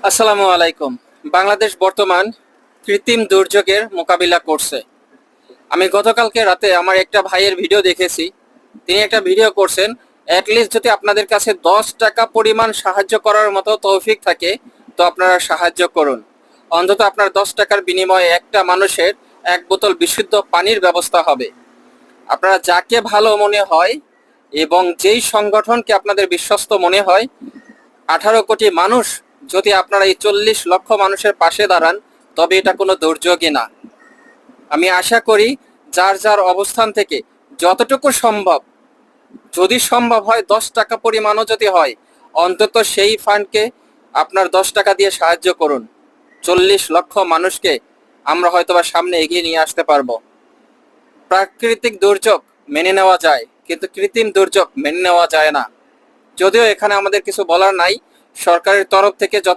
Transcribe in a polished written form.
আসসালামু আলাইকুম। বাংলাদেশ বর্তমান কৃত্রিম দুর্যোগের মোকাবিলা করছে। আমি গতকালকে রাতে আমার একটা ভাইয়ের ভিডিও দেখেছি। তিনি একটা ভিডিও করছেন, অ্যাটলিস্ট যদি আপনাদের কাছে 10 টাকা পরিমাণ সাহায্য করার মতো তৌফিক থাকে তো আপনারা সাহায্য করুন। অন্তত আপনার 10 টাকার বিনিময়ে একটা মানুষের 1 বোতল বিশুদ্ধ পানির ব্যবস্থা হবে। আপনারা যাকে ভালো মনে হয় এবং যেই সংগঠনকে আপনাদের বিশ্বস্ত মনে হয়, 18 কোটি মানুষ যদি আপনারা এই 40 লক্ষ মানুষের পাশে দাঁড়ান, তবে এটা কোনো দুর্যোগই না। আমি আশা করি যার যার অবস্থান থেকে যতটুকু সম্ভব, যদি সম্ভব হয় 10 টাকা পরিমাণও যদি হয়, অন্তত সেই ফান্ডকে আপনার 10 টাকা দিয়ে সাহায্য করুন। 40 লক্ষ মানুষকে আমরা হয়তোবা সামনে এগিয়ে নিয়ে আসতে পারবো। প্রাকৃতিক দুর্যোগ মেনে নেওয়া যায়, কিন্তু কৃত্রিম দুর্যোগ মেনে নেওয়া যায় না। যদিও এখানে আমাদের কিছু বলার নাই, সরকারের তরফ থেকে